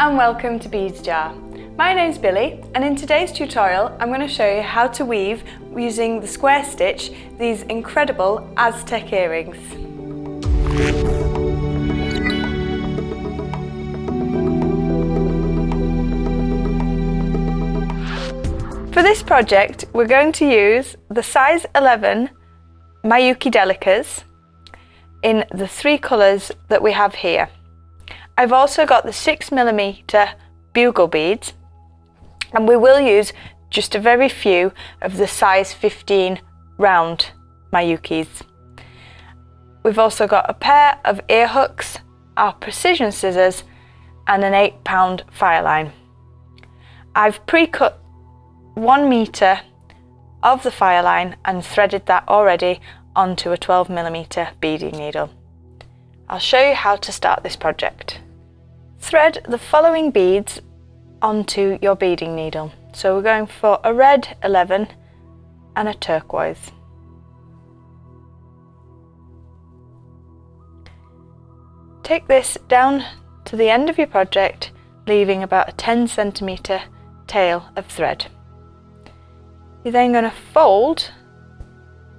and welcome to Beads Jar. My name's Billy, and in today's tutorial I'm going to show you how to weave using the square stitch these incredible Aztec earrings. For this project we're going to use the size 11 Miyuki Delicas in the three colours that we have here. I've also got the 6mm bugle beads, and we will use just a very few of the size 15 round Miyukis. We've also got a pair of ear hooks, our precision scissors, and an 8-pound file line. I've pre-cut 1 metre of the file line and threaded that already onto a 12mm beading needle. I'll show you how to start this project. Thread the following beads onto your beading needle. So we're going for a red 11 and a turquoise. Take this down to the end of your project, leaving about a 10cm tail of thread. You're then going to fold,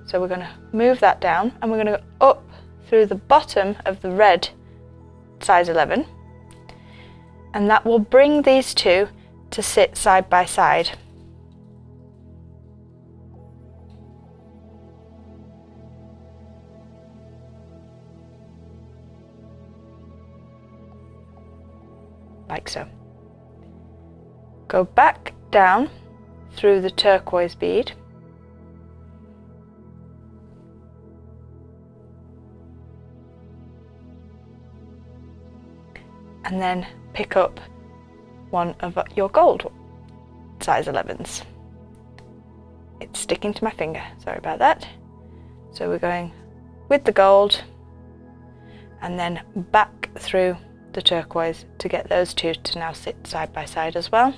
so we're going to move that down and we're going to go up through the bottom of the red size 11, and that will bring these two to sit side by side. Like so. Go back down through the turquoise bead, and then pick up one of your gold size 11s. It's sticking to my finger, sorry about that. So we're going with the gold and then back through the turquoise to get those two to now sit side by side as well.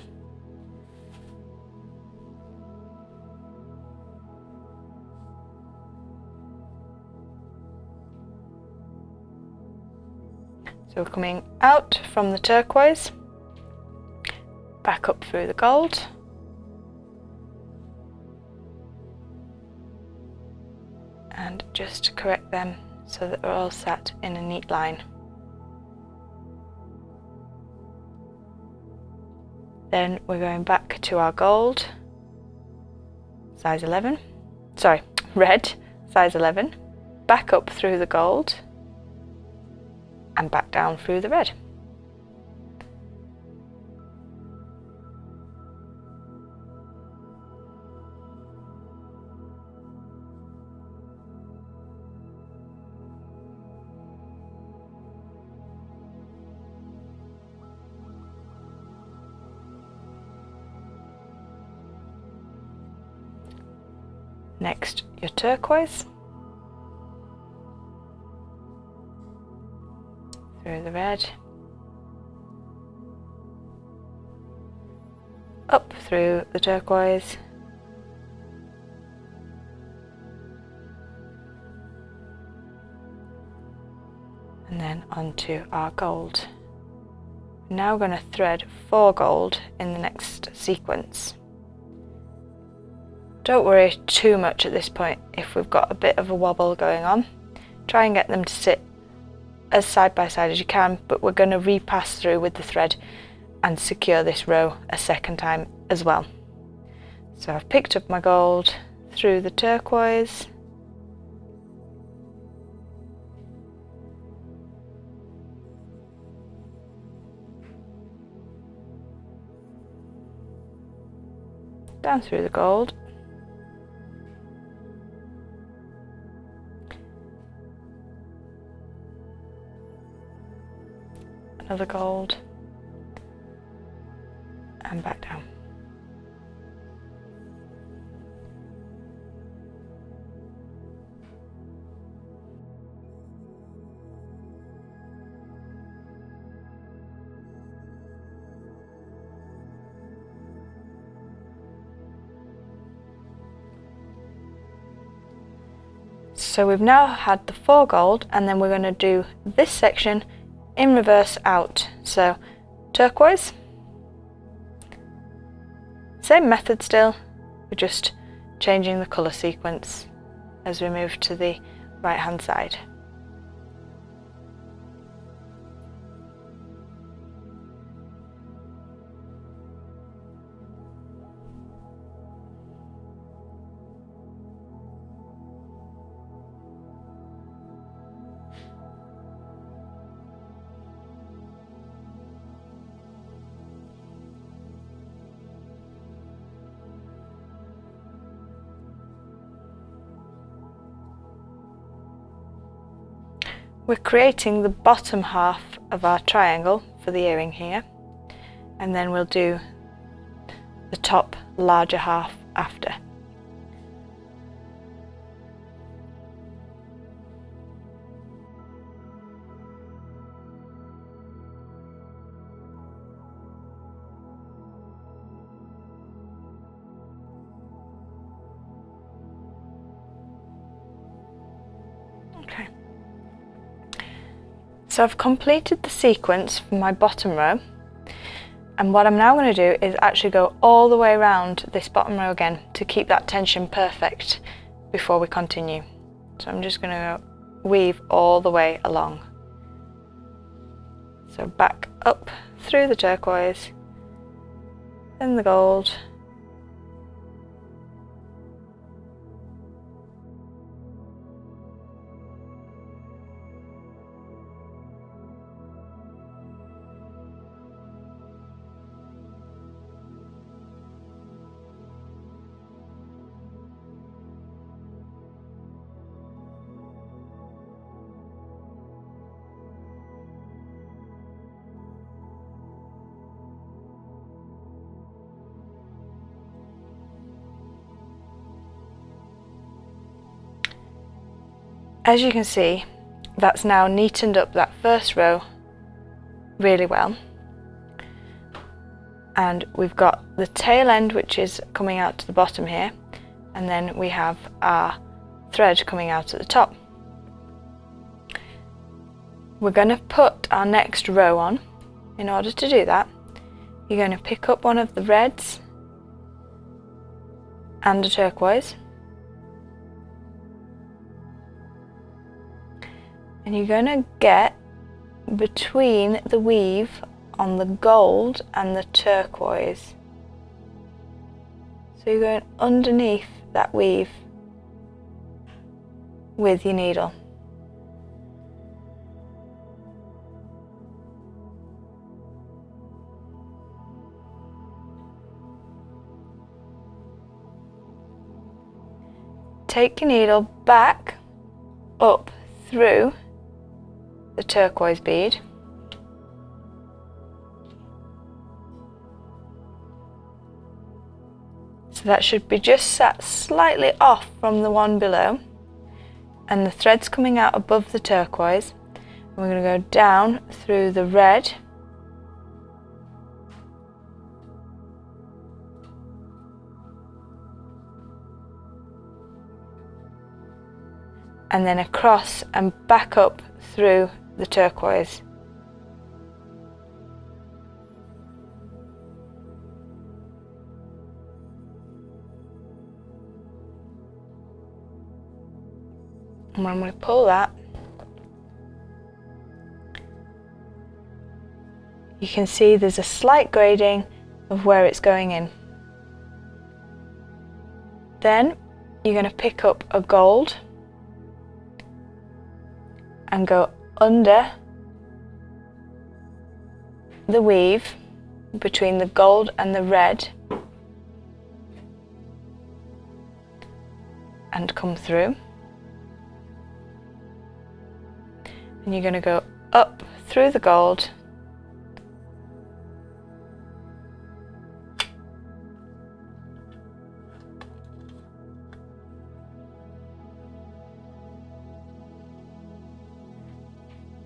So we're coming out from the turquoise, back up through the gold, and just correct them so that they're all sat in a neat line. Then we're going back to our gold, size 11, sorry, red, size 11, back up through the gold, and back down through the red. Next, your turquoise. Through the red, up through the turquoise, and then onto our gold. We're now going to thread 4 gold in the next sequence. Don't worry too much at this point if we've got a bit of a wobble going on. Try and get them to sit as side by side as you can, but we're going to repass through with the thread and secure this row a second time as well. So I've picked up my gold through the turquoise, down through the gold, another gold, and back down. So we've now had the 4 gold, and then we're going to do this section in reverse out. So turquoise. Same method still, we're just changing the colour sequence as we move to the right hand side. We're creating the bottom half of our triangle for the earring here, and then we'll do the top larger half after. Okay. So I've completed the sequence for my bottom row, and what I'm now going to do is actually go all the way around this bottom row again to keep that tension perfect before we continue. So I'm just going to weave all the way along. So back up through the turquoise, then the gold, as you can see, that's now neatened up that first row really well. And we've got the tail end which is coming out to the bottom here, and then we have our thread coming out at the top. We're going to put our next row on. In order to do that, you're going to pick up one of the reds and a turquoise, and you're going to get between the weave on the gold and the turquoise. So you're going underneath that weave with your needle. Take your needle back up through the turquoise bead, so that should be just sat slightly off from the one below, and the thread's coming out above the turquoise, and we're going to go down through the red, and then across and back up through the turquoise. And when we pull that, you can see there's a slight grading of where it's going in. Then you're going to pick up a gold and go under the weave between the gold and the red and come through, and you're going to go up through the gold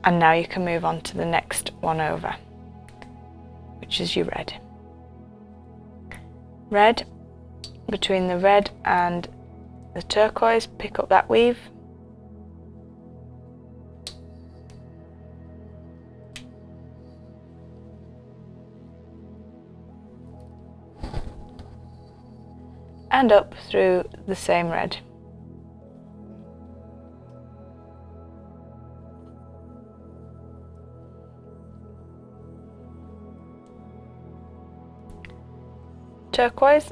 and now you can move on to the next one over, which is your red. Red, between the red and the turquoise, pick up that weave, and up through the same red. Turquoise,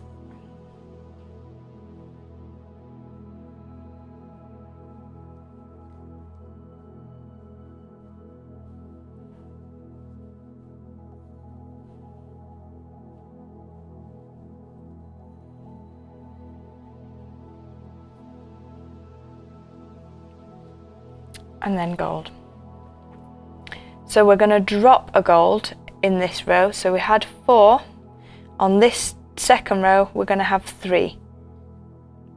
and then gold. So we're going to drop a gold in this row. So we had 4. On this second row we're going to have 3,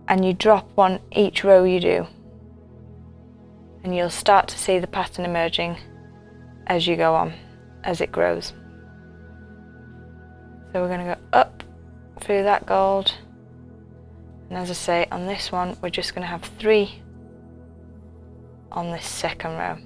and you drop one each row you do, and you'll start to see the pattern emerging as you go on, as it grows. So we're going to go up through that gold, and as I say, on this one we're just going to have 3 on this second row.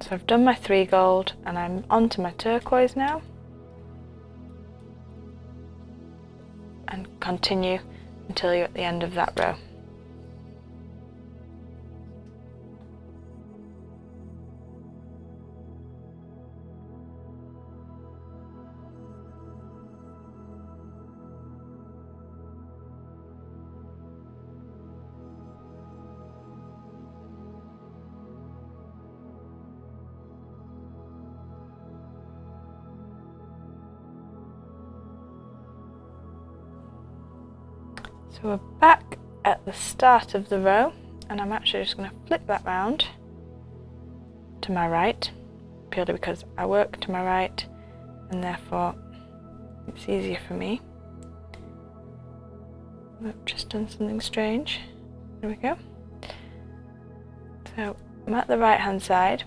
So I've done my 3 gold, and I'm onto my turquoise now, and continue until you're at the end of that row. So we're back at the start of the row, and I'm actually just going to flip that round to my right, purely because I work to my right and therefore it's easier for me. I've just done something strange. There we go. So I'm at the right hand side,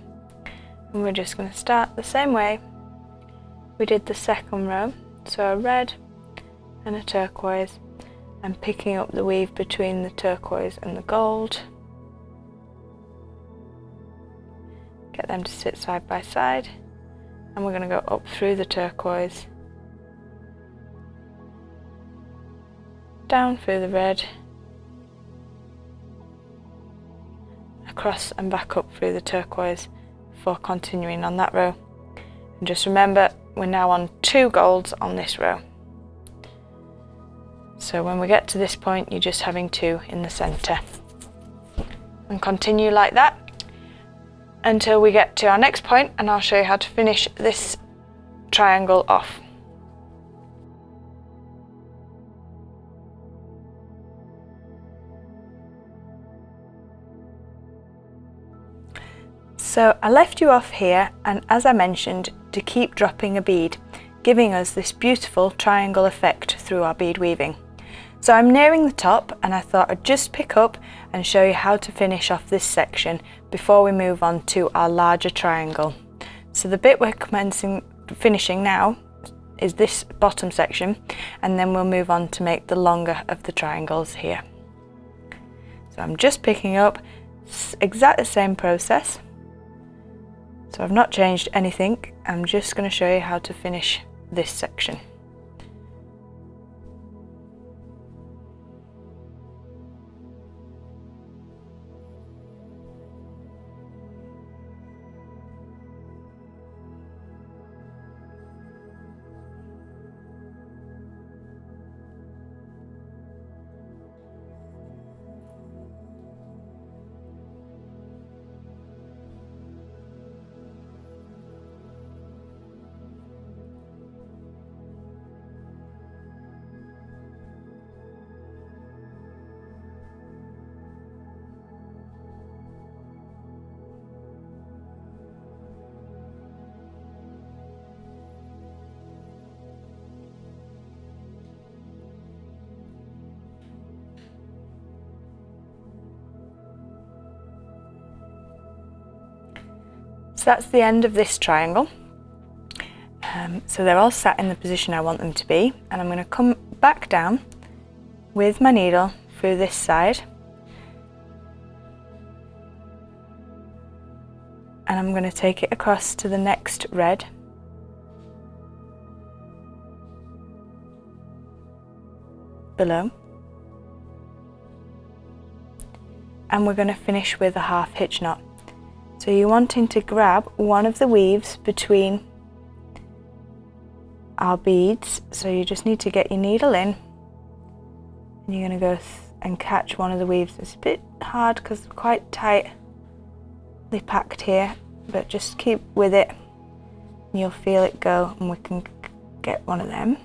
and we're just going to start the same way we did the second row. So a red and a turquoise, and picking up the weave between the turquoise and the gold. Get them to sit side by side, and we're going to go up through the turquoise, down through the red, across and back up through the turquoise before continuing on that row. And just remember, we're now on 2 golds on this row. So when we get to this point, you're just having 2 in the centre, and continue like that until we get to our next point, and I'll show you how to finish this triangle off. So I left you off here, and as I mentioned, to keep dropping a bead, giving us this beautiful triangle effect through our bead weaving. So I'm nearing the top, and I thought I'd just pick up and show you how to finish off this section before we move on to our larger triangle. So the bit we're finishing now is this bottom section, and then we'll move on to make the longer of the triangles here. So I'm just picking up, exactly the same process. So I've not changed anything, I'm just going to show you how to finish this section. So that's the end of this triangle. So they're all sat in the position I want them to be, and I'm going to come back down with my needle through this side, and I'm going to take it across to the next red, below, and we're going to finish with a half hitch knot. So you're wanting to grab one of the weaves between our beads, so you just need to get your needle in, and you're going to go and catch one of the weaves. It's a bit hard because they're quite tightly packed here, but just keep with it and you'll feel it go, and we can get one of them.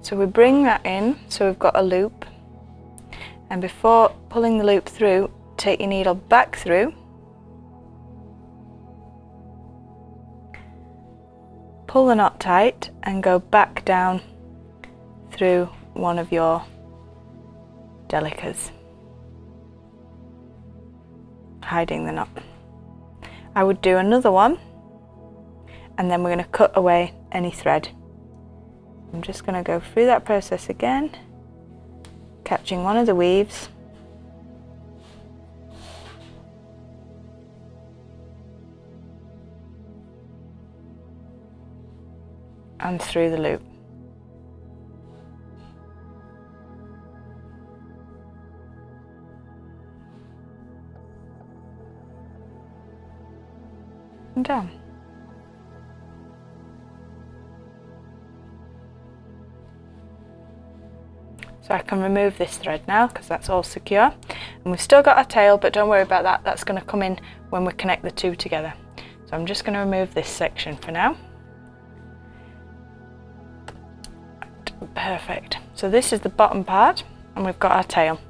So we bring that in, so we've got a loop, and before pulling the loop through, take your needle back through, pull the knot tight and go back down through one of your delicas, hiding the knot. I would do another one, and then we're going to cut away any thread. I'm just going to go through that process again, catching one of the weaves, and through the loop. And down. So I can remove this thread now because that's all secure, and we've still got our tail, but don't worry about that, that's going to come in when we connect the two together. So I'm just going to remove this section for now. Perfect. So this is the bottom part, and we've got our tail.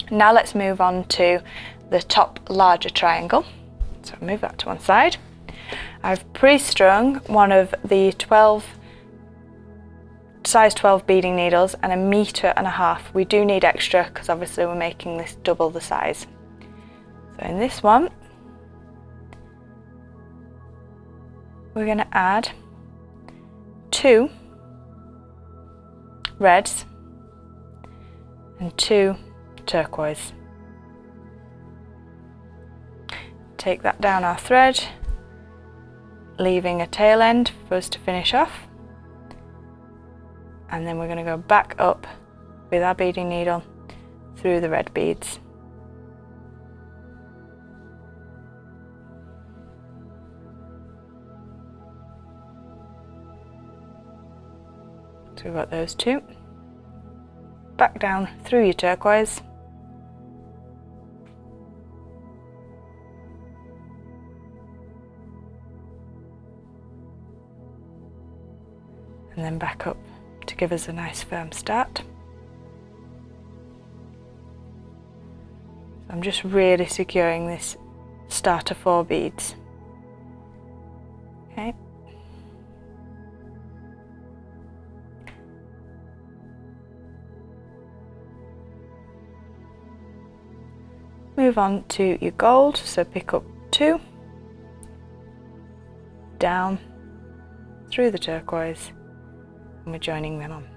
Now let's move on to the top larger triangle. So move that to one side. I've pre-strung one of the size 12 beading needles and 1.5 meters. We do need extra because obviously we're making this double the size. So in this one, we're going to add 2 reds and 2 turquoise. Take that down our thread, leaving a tail end for us to finish off, and then we're going to go back up with our beading needle through the red beads. So we've got those 2. Back down through your turquoise. And then back up to give us a nice firm start. I'm just really securing this starter 4 beads. Okay. Move on to your gold, so pick up 2, down through the turquoise, and we're joining them on.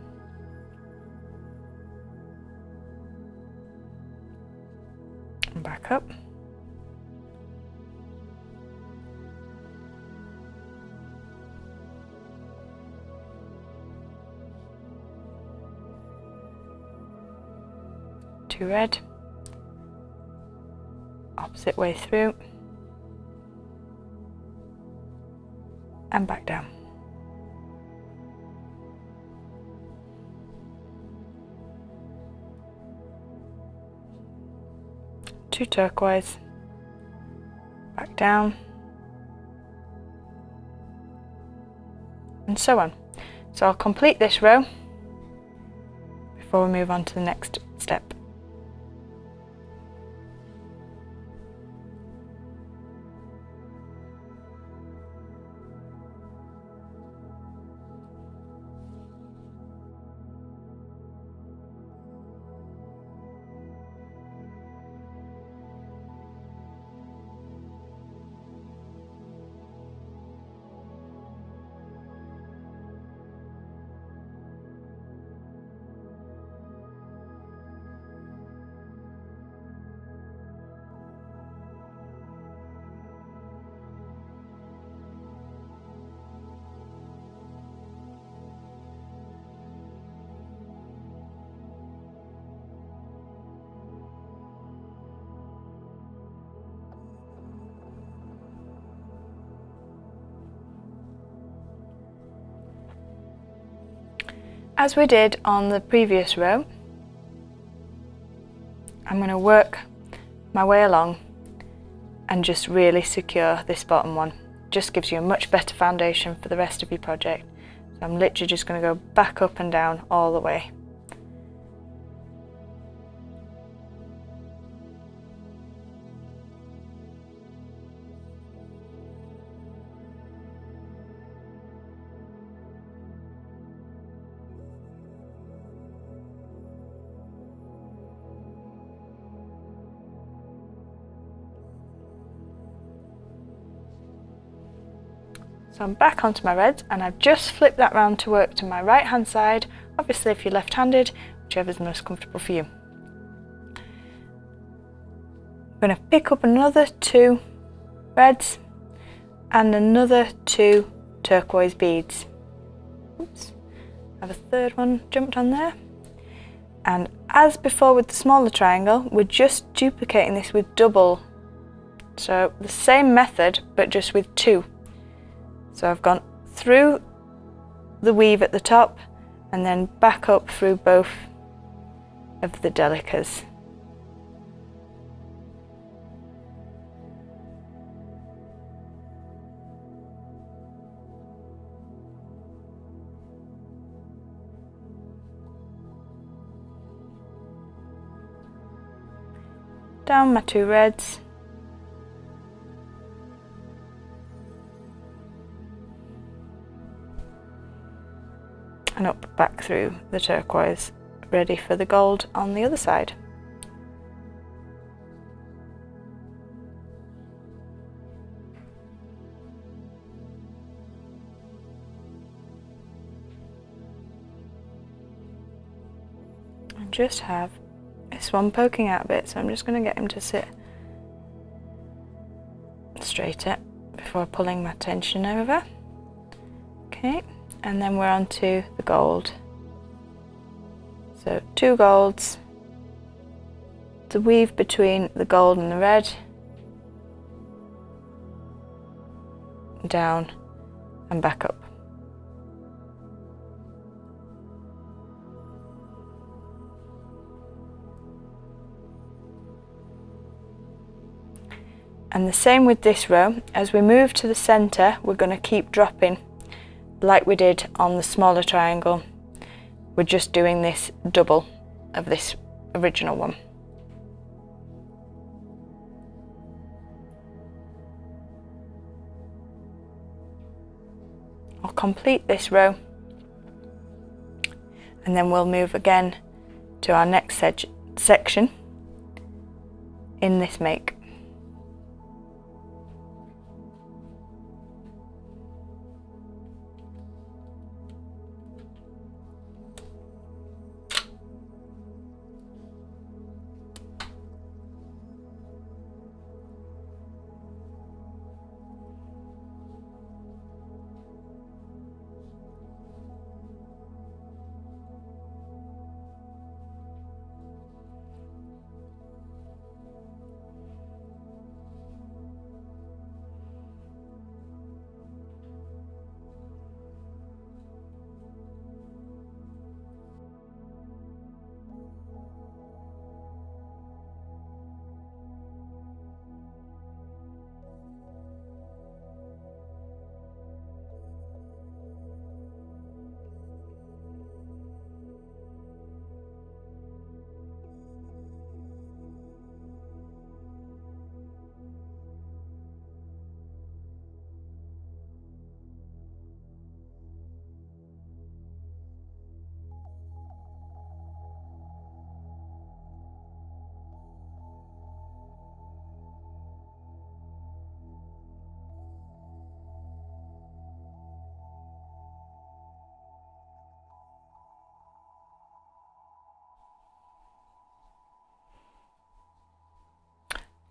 And back up. Two red. Opposite way through. And back down. Two turquoise, back down, and so on. So I'll complete this row before we move on to the next step. As we did on the previous row, I'm going to work my way along and just really secure this bottom one. Just gives you a much better foundation for the rest of your project. So I'm literally just going to go back up and down all the way. So I'm back onto my reds and I've just flipped that round to work to my right hand side. Obviously if you're left-handed, whichever's most comfortable for you. I'm going to pick up another 2 reds and another 2 turquoise beads. Oops, I have a third one jumped on there. And as before with the smaller triangle, we're just duplicating this with double. So the same method, but just with 2. So I've gone through the weave at the top and then back up through both of the delicas. Down my 2 reds. And up back through the turquoise, ready for the gold on the other side. I just have this one poking out a bit, so I'm just going to get him to sit straighter before pulling my tension over. Okay. And then we're on to the gold. So 2 golds to weave between the gold and the red, down and back up. And the same with this row. As we move to the center, we're going to keep dropping like we did on the smaller triangle. We're just doing this double of this original one. I'll complete this row and then we'll move again to our next section in this make.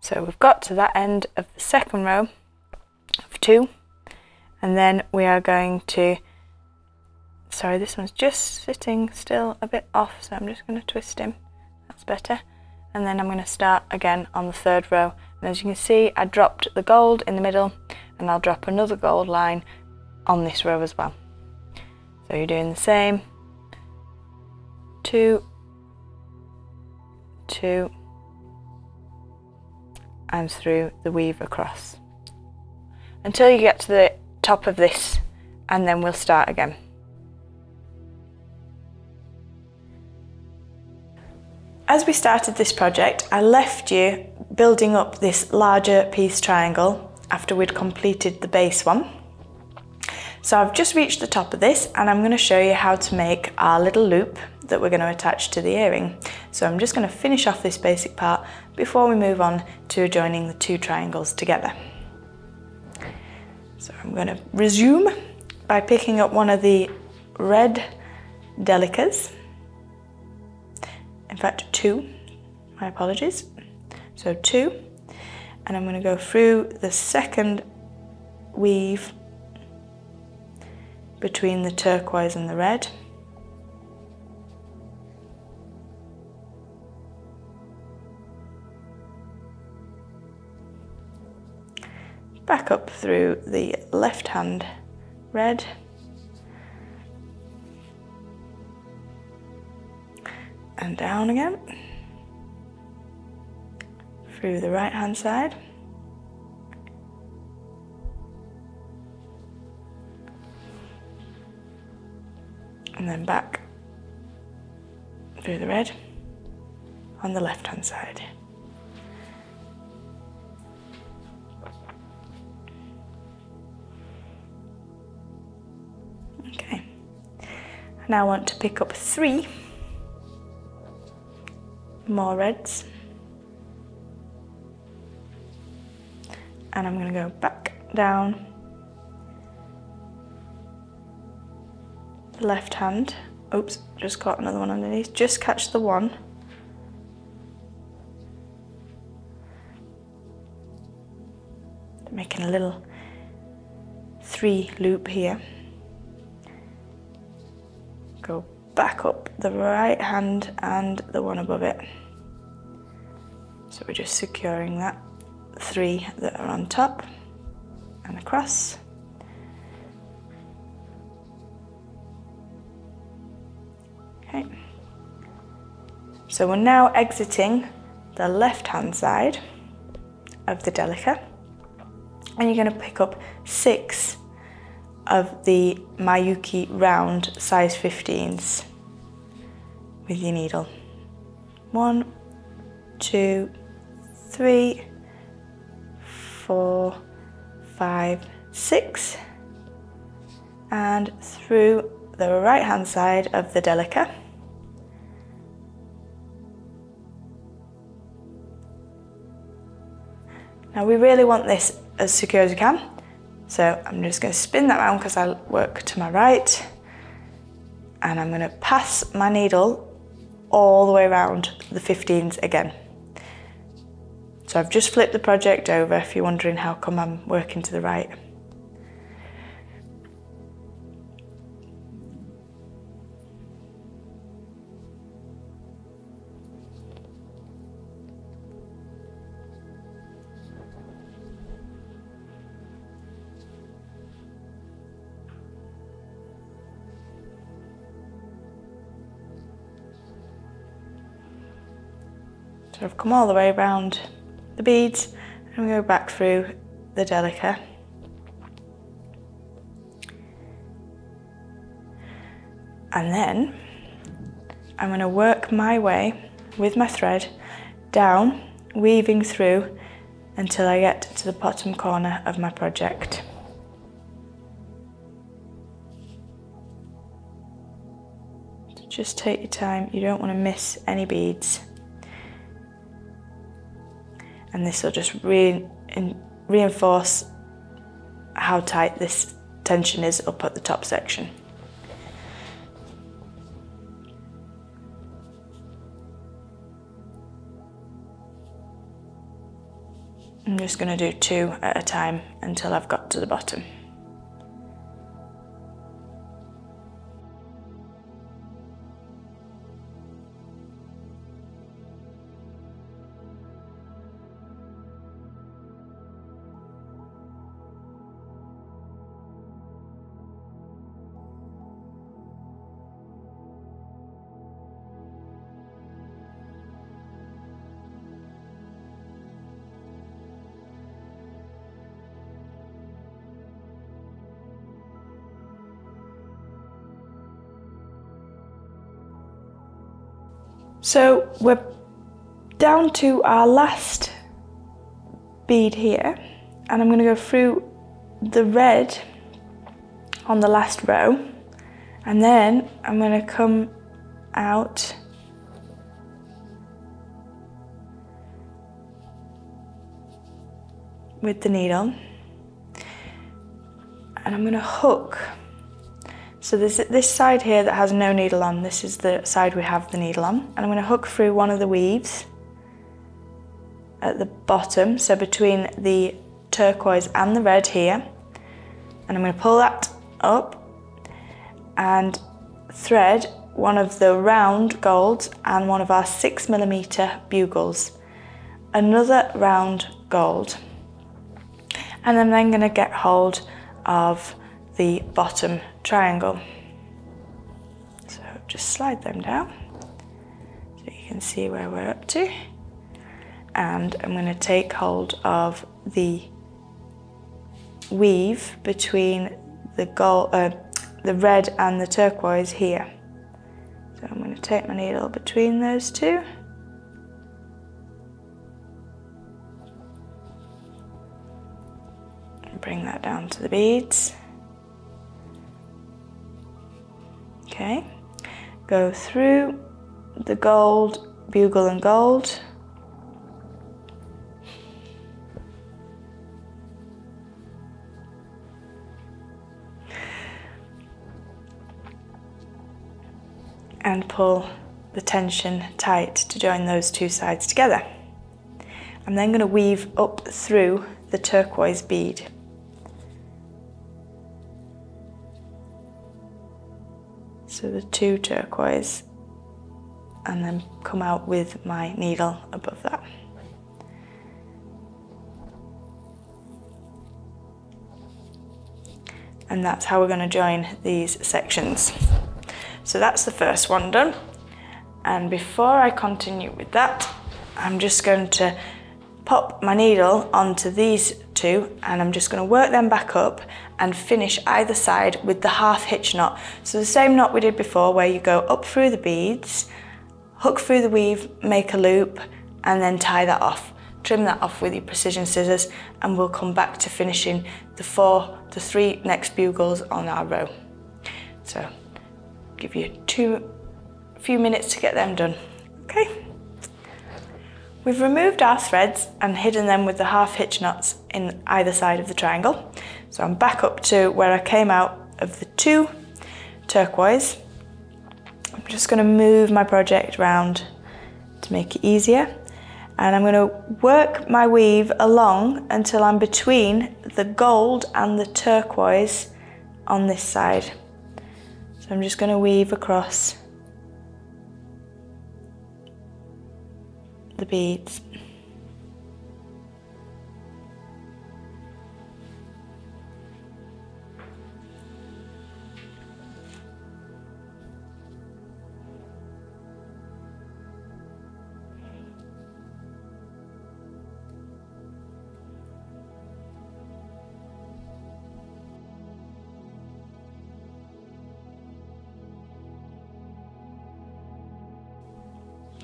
So we've got to that end of the second row of 2, and then we are going to, sorry, this one's just sitting still a bit off, so I'm just going to twist him, that's better. And then I'm going to start again on the third row, and as you can see I dropped the gold in the middle and I'll drop another gold line on this row as well. So you're doing the same 2, 2, and through the weave across until you get to the top of this, and then we'll start again. As we started this project, I left you building up this larger piece triangle after we'd completed the base one. So I've just reached the top of this, and I'm going to show you how to make our little loop that we're going to attach to the earring. So I'm just going to finish off this basic part before we move on to joining the two triangles together. So I'm going to resume by picking up one of the red Delicas. In fact, 2, my apologies. So 2, and I'm going to go through the second weave between the turquoise and the red. Back up through the left hand red. And down again. Through the right hand side. And then back through the red on the left hand side. Okay, I now want to pick up 3 more reds, and I'm going to go back down the left hand. Oops, just caught another one underneath. Just catch the one. Making a little 3 loop here. Go back up the right hand and the one above it. So we're just securing that 3 that are on top and across. Okay. So we're now exiting the left hand side of the Delica, and you're going to pick up 6 of the Miyuki round size 15s with your needle. 1, 2, 3, 4, 5, 6, and through the right hand side of the Delica. Now we really want this as secure as we can, so I'm just going to spin that round because I work to my right, and I'm going to pass my needle all the way around the 15s again. So I've just flipped the project over if you're wondering how come I'm working to the right. So I've come all the way around the beads and we go back through the Delica. And then I'm going to work my way with my thread down, weaving through until I get to the bottom corner of my project. So just take your time, you don't want to miss any beads. And this will just reinforce how tight this tension is up at the top section. I'm just going to do 2 at a time until I've got to the bottom. So we're down to our last bead here, and I'm going to go through the red on the last row, and then I'm going to come out with the needle, and I'm going to hook. So there's this side here that has no needle on. This is the side we have the needle on. And I'm going to hook through one of the weaves at the bottom, so between the turquoise and the red here. And I'm going to pull that up and thread one of the round golds and one of our 6mm bugles. Another round gold. And I'm then going to get hold of the bottom triangle. So just slide them down so you can see where we're up to. And I'm going to take hold of the weave between the red and the turquoise here. So I'm going to take my needle between those two. And bring that down to the beads. Okay, go through the gold, bugle and gold. And pull the tension tight to join those two sides together. I'm then going to weave up through the turquoise bead. So the two turquoise, and then come out with my needle above that. And that's how we're going to join these sections. So that's the first one done. And before I continue with that, I'm just going to pop my needle onto these two, and I'm just going to work them back up and finish either side with the half hitch knot. So the same knot we did before, where you go up through the beads, hook through the weave, make a loop, and then tie that off. Trim that off with your precision scissors, and we'll come back to finishing the three next bugles on our row. So give you a few minutes to get them done. Okay. We've removed our threads and hidden them with the half hitch knots in either side of the triangle. So I'm back up to where I came out of the two turquoise. I'm just going to move my project round to make it easier. And I'm going to work my weave along until I'm between the gold and the turquoise on this side. So I'm just going to weave across the beads.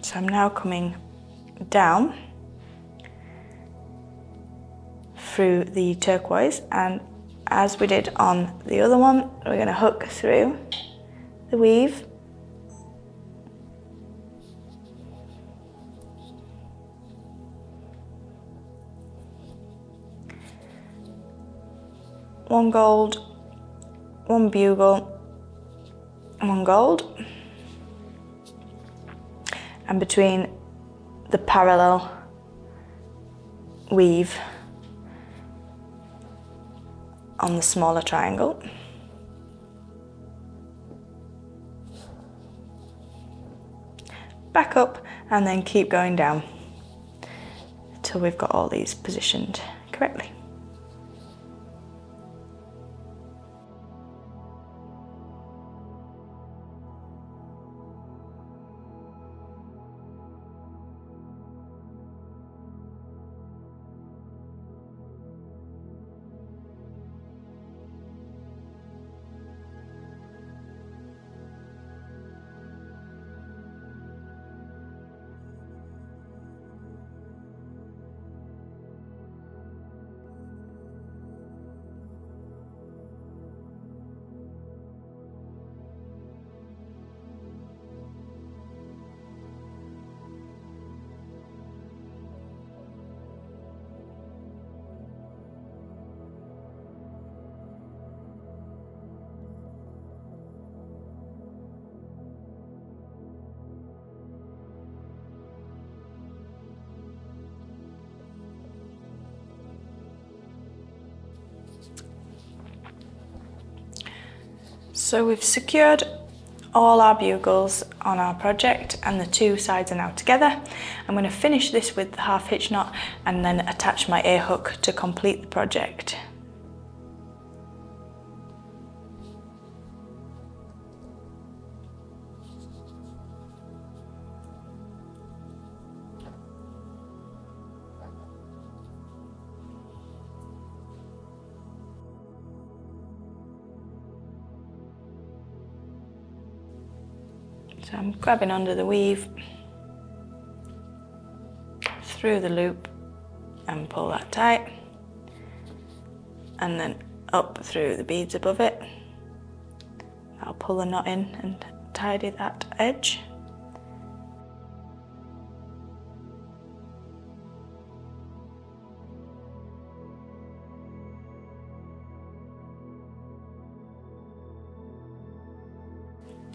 So I'm now coming down through the turquoise, and as we did on the other one, we're going to hook through the weave. One gold, one bugle, one gold, and between the parallel weave on the smaller triangle. Back up and then keep going down until we've got all these positioned correctly. So we've secured all our bugles on our project and the two sides are now together. I'm going to finish this with the half hitch knot and then attach my ear hook to complete the project. So I'm grabbing under the weave, through the loop and pull that tight, and then up through the beads above it. I'll pull the knot in and tidy that edge.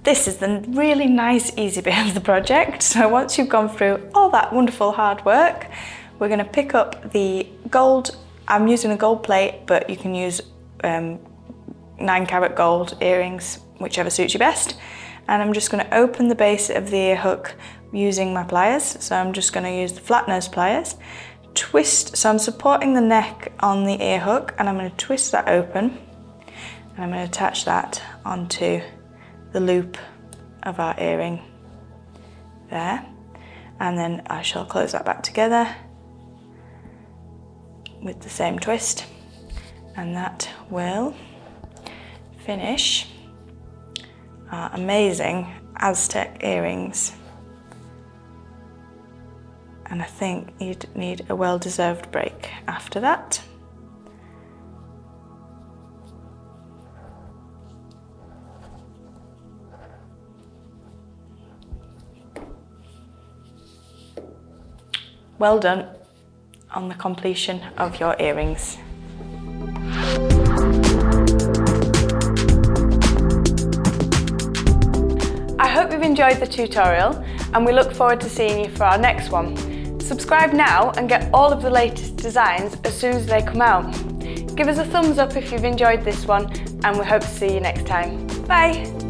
This is the really nice, easy bit of the project. So once you've gone through all that wonderful hard work, we're going to pick up the gold. I'm using a gold plate, but you can use 9-carat gold earrings, whichever suits you best. And I'm just going to open the base of the ear hook using my pliers. So I'm just going to use the flat nose pliers, twist. So I'm supporting the neck on the ear hook and I'm going to twist that open and I'm going to attach that onto the loop of our earring there, and then I shall close that back together with the same twist, and that will finish our amazing Aztec earrings. And I think you'd need a well-deserved break after that. Well done on the completion of your earrings. I hope you've enjoyed the tutorial and we look forward to seeing you for our next one. Subscribe now and get all of the latest designs as soon as they come out. Give us a thumbs up if you've enjoyed this one and we hope to see you next time. Bye!